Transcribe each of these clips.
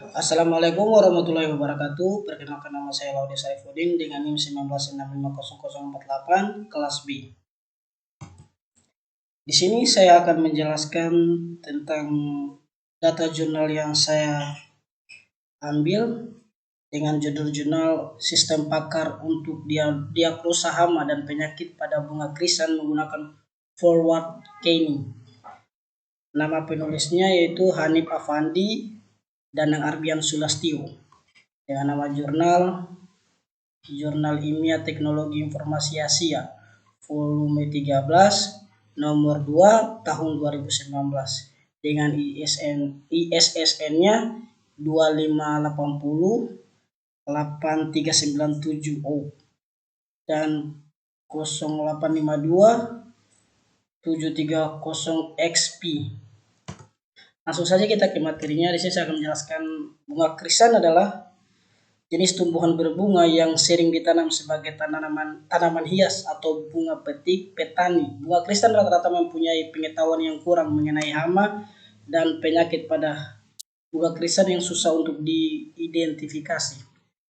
Assalamualaikum warahmatullahi wabarakatuh. Perkenalkan, nama saya Laude Saifuddin dengan NIM 19650048 kelas B. Di sini saya akan menjelaskan tentang data jurnal yang saya ambil dengan judul jurnal Sistem Pakar untuk Diagnosa Hama dan Penyakit pada Bunga Krisan menggunakan Forward Keying. Nama penulisnya yaitu Hanif Afandi Danang Arbian Sulastyo, dengan nama jurnal Ilmiah Teknologi Informasi Asia volume 13 nomor 2 tahun 2019 dengan ISSN-nya 2580-8397O dan 0852-730XP. Langsung saja kita ke materinya. Di sini saya akan menjelaskan bunga krisan adalah jenis tumbuhan berbunga yang sering ditanam sebagai tanaman hias atau bunga petik petani. Bunga krisan rata-rata mempunyai pengetahuan yang kurang mengenai hama dan penyakit pada bunga krisan yang susah untuk diidentifikasi,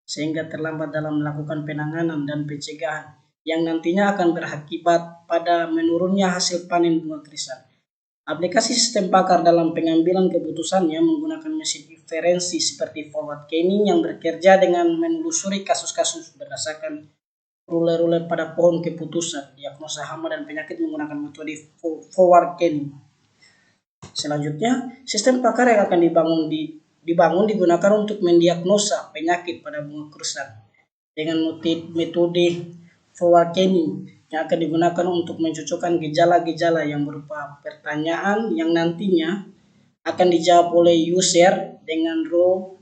sehingga terlambat dalam melakukan penanganan dan pencegahan yang nantinya akan berakibat pada menurunnya hasil panen bunga krisan. Aplikasi sistem pakar dalam pengambilan keputusannya menggunakan mesin inferensi seperti forward keying yang bekerja dengan menelusuri kasus-kasus berdasarkan ruler-ruler pada pohon keputusan, diagnosa hama dan penyakit menggunakan metode forward keying. Selanjutnya, sistem pakar yang akan dibangun digunakan untuk mendiagnosa penyakit pada bunga krisan dengan metode forward keying yang akan digunakan untuk mencocokkan gejala-gejala yang berupa pertanyaan yang nantinya akan dijawab oleh user dengan role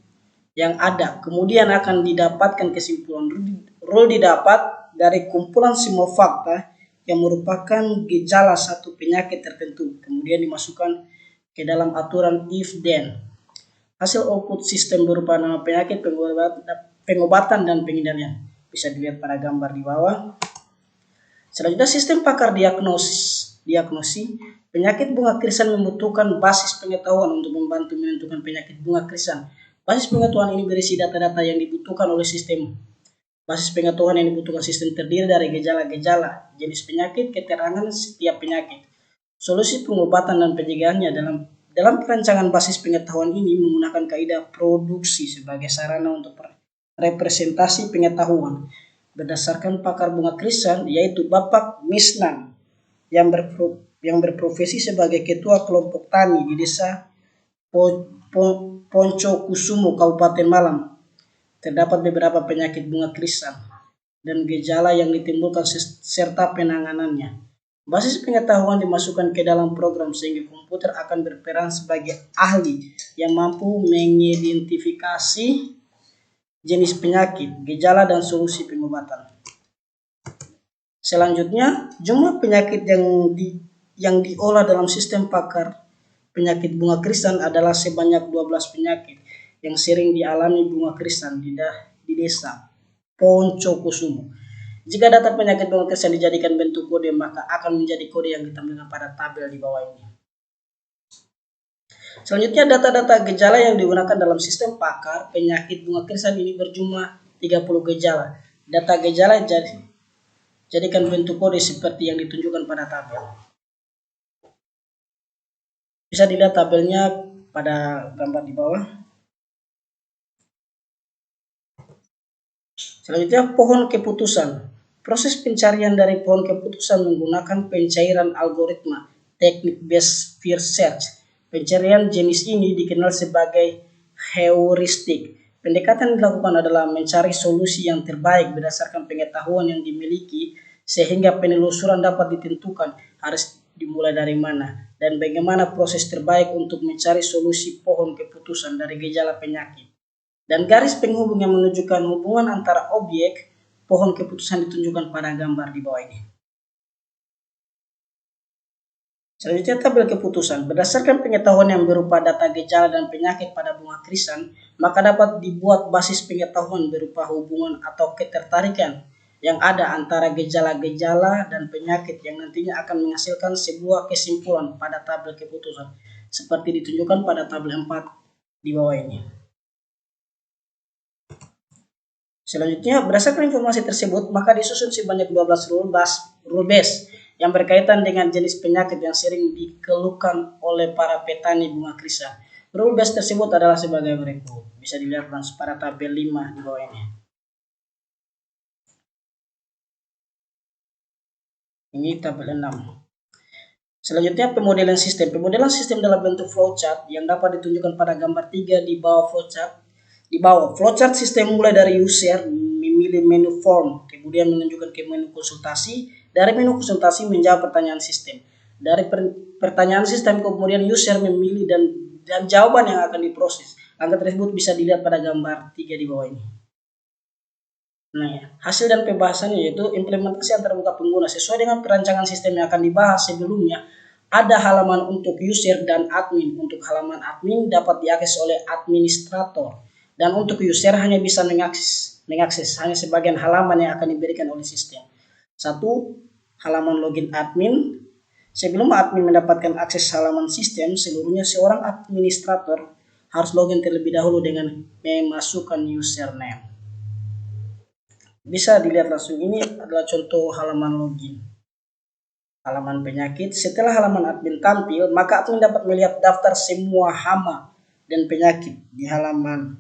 yang ada. Kemudian akan didapatkan kesimpulan. Role didapat dari kumpulan semua fakta yang merupakan gejala satu penyakit tertentu. Kemudian dimasukkan ke dalam aturan if-then. Hasil output sistem berupa nama penyakit, pengobatan, dan pengendalian. Bisa dilihat pada gambar di bawah. Selanjutnya, sistem pakar diagnosi penyakit bunga krisan membutuhkan basis pengetahuan untuk membantu menentukan penyakit bunga krisan. Basis pengetahuan ini berisi data-data yang dibutuhkan oleh sistem. Basis pengetahuan yang dibutuhkan sistem terdiri dari gejala-gejala, jenis penyakit, keterangan setiap penyakit, solusi pengobatan dan pencegahannya. Dalam perancangan basis pengetahuan ini menggunakan kaidah produksi sebagai sarana untuk representasi pengetahuan berdasarkan pakar bunga krisan, yaitu Bapak Misnan yang berprofesi sebagai ketua kelompok tani di desa Poncokusumo, Kabupaten Malang. Terdapat beberapa penyakit bunga krisan dan gejala yang ditimbulkan serta penanganannya. Basis pengetahuan dimasukkan ke dalam program sehingga komputer akan berperan sebagai ahli yang mampu mengidentifikasi jenis penyakit, gejala, dan solusi pengobatan. Selanjutnya, jumlah penyakit yang diolah dalam sistem pakar penyakit bunga krisan adalah sebanyak 12 penyakit yang sering dialami bunga krisan di desa Poncokusumo. Jika data penyakit bunga krisan dijadikan bentuk kode, maka akan menjadi kode yang ditampilkan pada tabel di bawah ini. Selanjutnya, data-data gejala yang digunakan dalam sistem pakar penyakit bunga krisan ini berjumlah 30 gejala. Data gejala jadikan bentuk kode seperti yang ditunjukkan pada tabel. Bisa dilihat tabelnya pada gambar di bawah. Selanjutnya, pohon keputusan. Proses pencarian dari pohon keputusan menggunakan pencairan algoritma, teknik best first search. Pencarian jenis ini dikenal sebagai heuristik. Pendekatan yang dilakukan adalah mencari solusi yang terbaik berdasarkan pengetahuan yang dimiliki, sehingga penelusuran dapat ditentukan harus dimulai dari mana dan bagaimana proses terbaik untuk mencari solusi pohon keputusan dari gejala penyakit. Dan garis penghubung yang menunjukkan hubungan antara objek pohon keputusan ditunjukkan pada gambar di bawah ini. Selanjutnya, tabel keputusan. Berdasarkan pengetahuan yang berupa data gejala dan penyakit pada bunga krisan, maka dapat dibuat basis pengetahuan berupa hubungan atau ketertarikan yang ada antara gejala-gejala dan penyakit yang nantinya akan menghasilkan sebuah kesimpulan pada tabel keputusan, seperti ditunjukkan pada tabel 4 di bawah ini. Selanjutnya, berdasarkan informasi tersebut, maka disusun sebanyak 12 rule base yang berkaitan dengan jenis penyakit yang sering dikeluhkan oleh para petani bunga krisa. Rule base tersebut adalah sebagai berikut. Bisa dilihat pada tabel 5 di bawah ini. Ini tabel 6. Selanjutnya, pemodelan sistem. Pemodelan sistem dalam bentuk flowchart yang dapat ditunjukkan pada gambar 3 di bawah flowchart. Di bawah, flowchart sistem mulai dari user memilih menu form, kemudian menunjukkan ke menu konsultasi. Dari menu konsultasi menjawab pertanyaan sistem. Dari pertanyaan sistem kemudian user memilih dan jawaban yang akan diproses. Langkah tersebut bisa dilihat pada gambar 3 di bawah ini. Nah, ya. Hasil dan pembahasannya yaitu implementasi antarmuka pengguna sesuai dengan perancangan sistem yang akan dibahas sebelumnya. Ada halaman untuk user dan admin. Untuk halaman admin dapat diakses oleh administrator. Dan untuk user hanya bisa mengakses hanya sebagian halaman yang akan diberikan oleh sistem. 1. Halaman login admin. Sebelum admin mendapatkan akses halaman sistem, seluruhnya seorang administrator harus login terlebih dahulu dengan memasukkan username. Bisa dilihat langsung, ini adalah contoh halaman login. Halaman penyakit. Setelah halaman admin tampil, maka admin dapat melihat daftar semua hama dan penyakit di halaman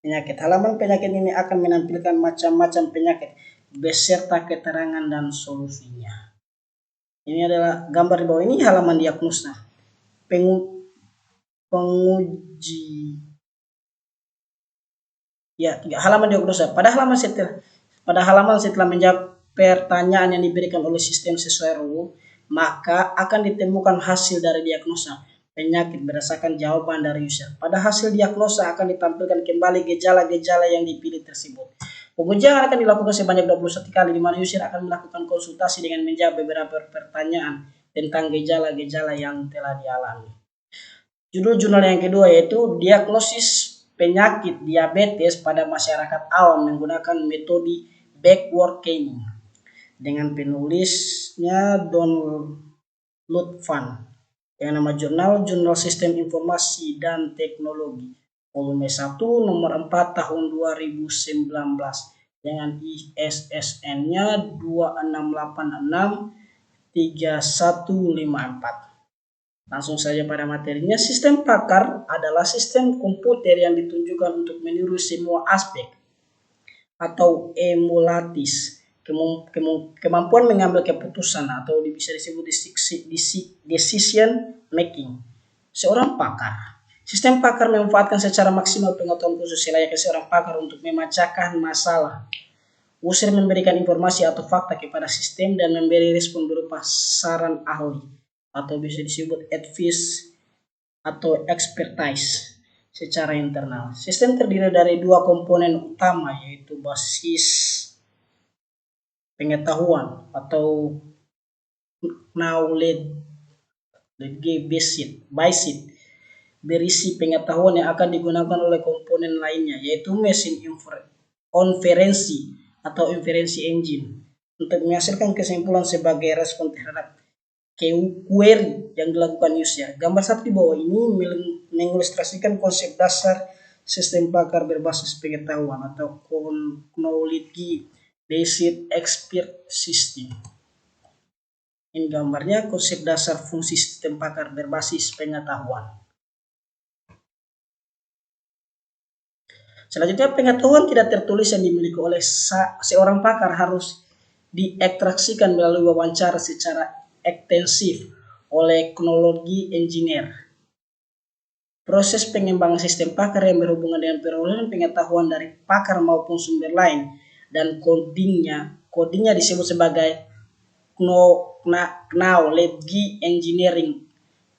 penyakit. Halaman penyakit ini akan menampilkan macam-macam penyakit beserta keterangan dan solusinya. Ini adalah gambar di bawah ini halaman diagnosa. Penguji. Ya, halaman diagnosa. Pada halaman setelah menjawab pertanyaan yang diberikan oleh sistem sesuai rule, maka akan ditemukan hasil dari diagnosa penyakit berdasarkan jawaban dari user. Pada hasil diagnosa akan ditampilkan kembali gejala-gejala yang dipilih tersebut. Pengujian akan dilakukan sebanyak 21 kali, di mana user akan melakukan konsultasi dengan menjawab beberapa pertanyaan tentang gejala-gejala yang telah dialami. Judul jurnal yang kedua yaitu diagnosis penyakit diabetes pada masyarakat awam menggunakan metode backward chaining dengan penulisnya Don Lutfan dengan nama Jurnal Sistem Informasi dan Teknologi volume 1 nomor 4 tahun 2019 dengan ISSN-nya 26863154. Langsung saja pada materinya. Sistem pakar adalah sistem komputer yang ditunjukkan untuk meniru semua aspek atau emulatis kemampuan mengambil keputusan atau bisa disebut decision making seorang pakar. Sistem pakar memanfaatkan secara maksimal pengetahuan khusus layaknya seorang pakar untuk memecahkan masalah. User memberikan informasi atau fakta kepada sistem dan memberi respon berupa saran ahli atau bisa disebut advice atau expertise secara internal. Sistem terdiri dari dua komponen utama yaitu basis pengetahuan atau knowledge basic berisi pengetahuan yang akan digunakan oleh komponen lainnya yaitu mesin inferensi atau inferensi engine untuk menghasilkan kesimpulan sebagai respon terhadap query yang dilakukan user. Gambar 1 di bawah ini mengilustrasikan konsep dasar sistem pakar berbasis pengetahuan atau knowledge based expert system. Ini gambarnya konsep dasar fungsi sistem pakar berbasis pengetahuan. Selanjutnya, pengetahuan tidak tertulis yang dimiliki oleh seorang pakar harus diekstraksikan melalui wawancara secara ekstensif oleh knowledge engineer. Proses pengembangan sistem pakar yang berhubungan dengan perolehan pengetahuan dari pakar maupun sumber lain dan codingnya disebut sebagai knowledge engineering.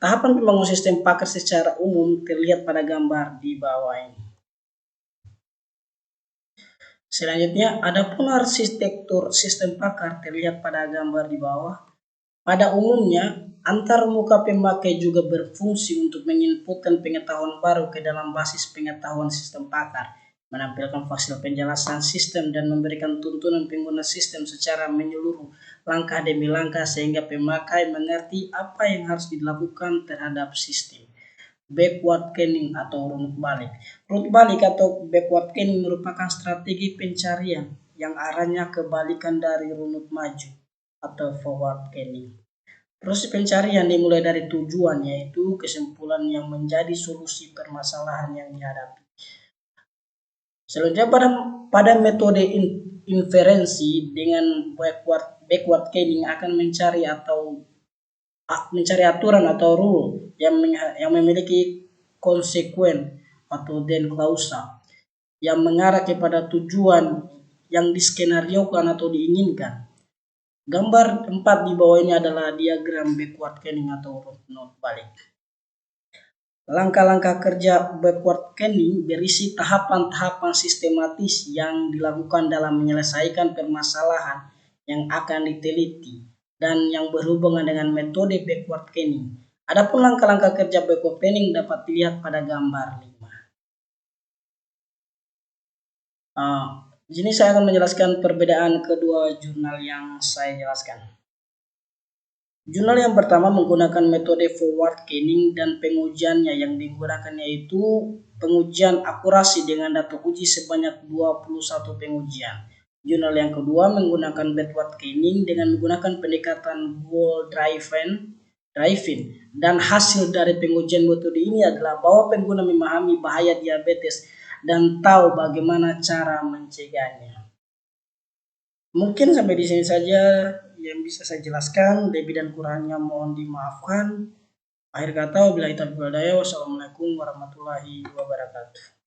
Tahapan pembangunan sistem pakar secara umum terlihat pada gambar di bawah ini. Selanjutnya, adapun arsitektur sistem pakar terlihat pada gambar di bawah. Pada umumnya, antar muka pemakai juga berfungsi untuk menginputkan pengetahuan baru ke dalam basis pengetahuan sistem pakar, menampilkan fasil penjelasan sistem dan memberikan tuntunan pengguna sistem secara menyeluruh langkah demi langkah sehingga pemakai mengerti apa yang harus dilakukan terhadap sistem. backward scanning atau runut balik. Runut balik atau backward scanning merupakan strategi pencarian yang arahnya kebalikan dari runut maju atau forward scanning. Proses pencarian dimulai dari tujuan, yaitu kesimpulan yang menjadi solusi permasalahan yang dihadapi. Selanjutnya pada metode inferensi dengan backward scanning akan mencari aturan atau rule yang memiliki konsekuen atau den klausa yang mengarah kepada tujuan yang diskenariokan atau diinginkan. Gambar 4 di bawah ini adalah diagram backward scanning atau runut balik. Langkah-langkah kerja backward scanning berisi tahapan-tahapan sistematis yang dilakukan dalam menyelesaikan permasalahan yang akan diteliti dan yang berhubungan dengan metode backward scanning. Adapun langkah-langkah kerja backward scanning dapat dilihat pada gambar 5. Di sini saya akan menjelaskan perbedaan kedua jurnal yang saya jelaskan. Jurnal yang pertama menggunakan metode forward scanning dan pengujiannya yang digunakan yaitu pengujian akurasi dengan data uji sebanyak 21 pengujian. Jurnal yang kedua menggunakan backward scanning dengan menggunakan pendekatan goal driven dan hasil dari pengujian metode ini adalah bahwa pengguna memahami bahaya diabetes dan tahu bagaimana cara mencegahnya. Mungkin sampai di sini saja yang bisa saya jelaskan, lebih dan kurangnya mohon dimaafkan. Akhir kata, wabillahi taufiq wal hidayah. Wassalamualaikum warahmatullahi wabarakatuh.